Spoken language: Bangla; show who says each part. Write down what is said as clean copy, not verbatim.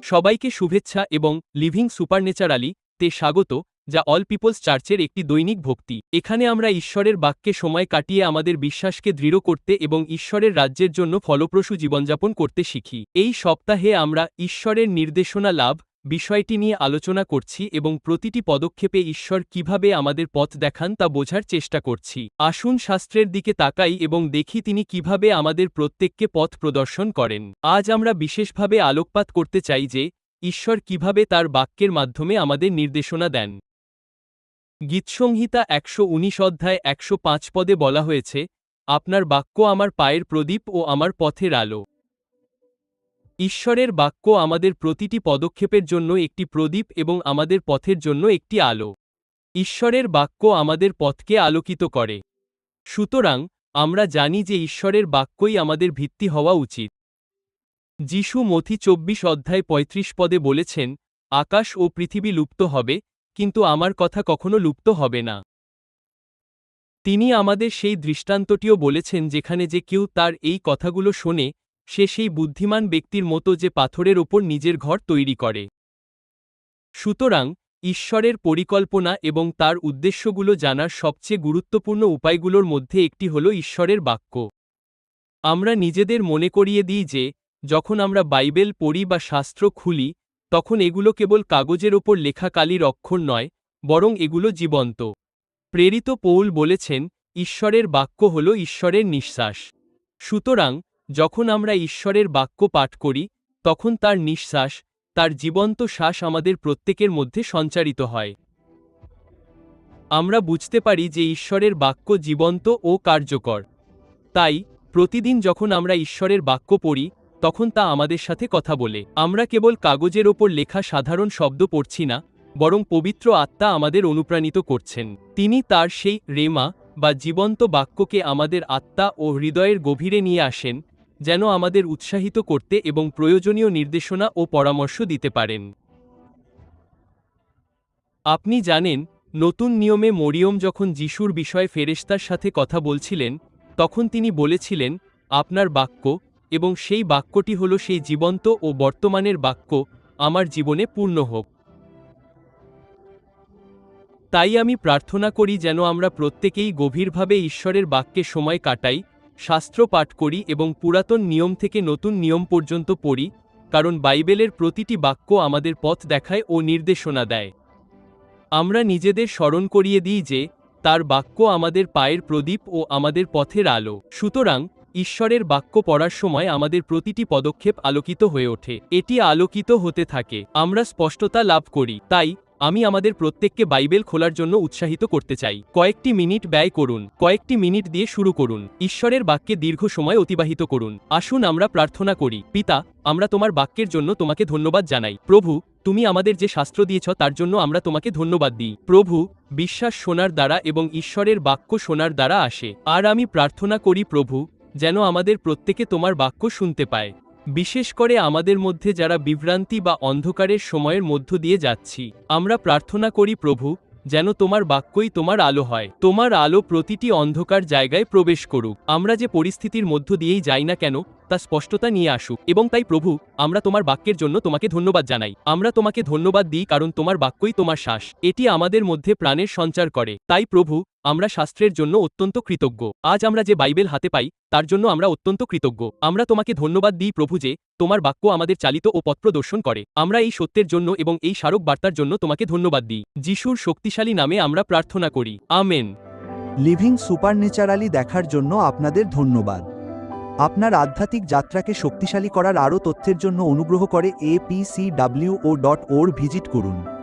Speaker 1: সবাইকে শুভেচ্ছা এবং লিভিং সুপারন্যাচারালি তে স্বাগত, যা অল পিপলস চার্চের একটি দৈনিক ভক্তি। এখানে আমরা ঈশ্বরের বাক্যে সময় কাটিয়ে আমাদের বিশ্বাসকে দৃঢ় করতে এবং ঈশ্বরের রাজ্যের জন্য ফলপ্রসূ জীবনযাপন করতে শিখি। এই সপ্তাহে আমরা ঈশ্বরের নির্দেশনা লাভ বিষয়টি নিয়ে আলোচনা করছি এবং প্রতিটি পদক্ষেপে ঈশ্বর কিভাবে আমাদের পথ দেখান তা বোঝার চেষ্টা করছি। আসুন শাস্ত্রের দিকে তাকাই এবং দেখি তিনি কিভাবে আমাদের প্রত্যেককে পথ প্রদর্শন করেন। আজ আমরা বিশেষভাবে আলোকপাত করতে চাই যে ঈশ্বর কিভাবে তার বাক্যের মাধ্যমে আমাদের নির্দেশনা দেন। গীতসংহিতা ১১৯ অধ্যায় ১০৫ পদে বলা হয়েছে, আপনার বাক্য আমার পায়ের প্রদীপ ও আমার পথের আলো। ঈশ্বরের বাক্য আমাদের প্রতিটি পদক্ষেপের জন্য একটি প্রদীপ এবং আমাদের পথের জন্য একটি আলো। ঈশ্বরের বাক্য আমাদের পথকে আলোকিত করে। সুতরাং আমরা জানি যে ঈশ্বরের বাক্যই আমাদের ভিত্তি হওয়া উচিত। যীশু মথি ২৪ অধ্যায় ৩৫ পদে বলেছেন, আকাশ ও পৃথিবী লুপ্ত হবে, কিন্তু আমার কথা কখনো লুপ্ত হবে না। তিনি আমাদের সেই দৃষ্টান্তটিও বলেছেন যেখানে যে কেউ তার এই কথাগুলো শোনে, সে সেই বুদ্ধিমান ব্যক্তির মতো যে পাথরের ওপর নিজের ঘর তৈরি করে। সুতরাং ঈশ্বরের পরিকল্পনা এবং তার উদ্দেশ্যগুলো জানার সবচেয়ে গুরুত্বপূর্ণ উপায়গুলোর মধ্যে একটি হল ঈশ্বরের বাক্য। আমরা নিজেদের মনে করিয়ে দিই যে যখন আমরা বাইবেল পড়ি বা শাস্ত্র খুলি, তখন এগুলো কেবল কাগজের ওপর লেখা কালির অক্ষর নয়, বরং এগুলো জীবন্ত। প্রেরিত পৌল বলেছেন, ঈশ্বরের বাক্য হল ঈশ্বরের নিঃশ্বাস। সুতরাং যখন আমরা ঈশ্বরের বাক্য পাঠ করি, তখন তার নিঃশ্বাস, তার জীবন্ত শ্বাস আমাদের প্রত্যেকের মধ্যে সঞ্চারিত হয়। আমরা বুঝতে পারি যে ঈশ্বরের বাক্য জীবন্ত ও কার্যকর। তাই প্রতিদিন যখন আমরা ঈশ্বরের বাক্য পড়ি, তখন তা আমাদের সাথে কথা বলে। আমরা কেবল কাগজের ওপর লেখা সাধারণ শব্দ পড়ছি না, বরং পবিত্র আত্মা আমাদের অনুপ্রাণিত করছেন। তিনি তার সেই রেমা বা জীবন্ত বাক্যকে আমাদের আত্মা ও হৃদয়ের গভীরে নিয়ে আসেন, যেন আমাদের উৎসাহিত করতে এবং প্রয়োজনীয় নির্দেশনা ও পরামর্শ দিতে পারেন। আপনি জানেন, নতুন নিয়মে মরিয়ম যখন যিশুর বিষয়ে ফেরেশতার সাথে কথা বলছিলেন, তখন তিনি বলেছিলেন, আপনার বাক্য, এবং সেই বাক্যটি হল সেই জীবন্ত ও বর্তমানের বাক্য, আমার জীবনে পূর্ণ হোক। তাই আমি প্রার্থনা করি যেন আমরা প্রত্যেকেই গভীরভাবে ঈশ্বরের বাক্যে সময় কাটাই, শাস্ত্র পাঠ করি এবং পুরাতন নিয়ম থেকে নতুন নিয়ম পর্যন্ত পড়ি, কারণ বাইবেলের প্রতিটি বাক্য আমাদের পথ দেখায় ও নির্দেশনা দেয়। আমরা নিজেদের স্মরণ করিয়ে দিই যে তার বাক্য আমাদের পায়ের প্রদীপ ও আমাদের পথের আলো। সুতরাং ঈশ্বরের বাক্য পড়ার সময় আমাদের প্রতিটি পদক্ষেপ আলোকিত হয়ে ওঠে। এটি আলোকিত হতে থাকে, আমরা স্পষ্টতা লাভ করি। তাই আমি আমাদের প্রত্যেককে বাইবেল খোলার জন্য উৎসাহিত করতে চাই। কয়েকটি মিনিট ব্যয় করুন, কয়েকটি মিনিট দিয়ে শুরু করুন। ঈশ্বরের বাক্যে দীর্ঘ সময় অতিবাহিত করুন। আসুন আমরা প্রার্থনা করি। পিতা, আমরা তোমার বাক্যের জন্য তোমাকে ধন্যবাদ জানাই। প্রভু, তুমি আমাদের যে শাস্ত্র দিয়েছ তার জন্য আমরা তোমাকে ধন্যবাদ দিই। প্রভু, বিশ্বাস শোনার দ্বারা এবং ঈশ্বরের বাক্য শোনার দ্বারা আসে। আর আমি প্রার্থনা করি প্রভু, যেন আমাদের প্রত্যেকে তোমার বাক্য শুনতে পায়, বিশেষ করে আমাদের মধ্যে যারা বিভ্রান্তি বা অন্ধকারের সময়ের মধ্য দিয়ে যাচ্ছি। আমরা প্রার্থনা করি প্রভু, যেন তোমার বাক্যই তোমার আলো হয়। তোমার আলো প্রতিটি অন্ধকার জায়গায় প্রবেশ করুক। আমরা যে পরিস্থিতির মধ্য দিয়েই যাই না কেন, তা স্পষ্টতা নিয়ে আসুক। এবং তাই প্রভু, আমরা তোমার বাক্যের জন্য তোমাকে ধন্যবাদ জানাই। আমরা তোমাকে ধন্যবাদ দিই কারণ তোমার বাক্যই তোমার শ্বাস। এটি আমাদের মধ্যে প্রাণের সঞ্চার করে। তাই প্রভু, আমরা শাস্ত্রের জন্য অত্যন্ত কৃতজ্ঞ। আজ আমরা যে বাইবেল হাতে পাই, তার জন্য আমরা অত্যন্ত কৃতজ্ঞ। আমরা তোমাকে ধন্যবাদ দিই প্রভু যে তোমার বাক্য আমাদের চালিত ও পথ প্রদর্শন করে। আমরা এই সত্যের জন্য এবং এই স্মারক বার্তার জন্য তোমাকে ধন্যবাদ দিই। যিশুর শক্তিশালী নামে আমরা প্রার্থনা করি। আমেন।
Speaker 2: লিভিং সুপারন্যাচারালি দেখার জন্য আপনাদের ধন্যবাদ। আপনার আধ্যাত্মিক যাত্রাকে শক্তিশালী করার আরও তথ্যের জন্য অনুগ্রহ করে apcwo.org ভিজিট করুন।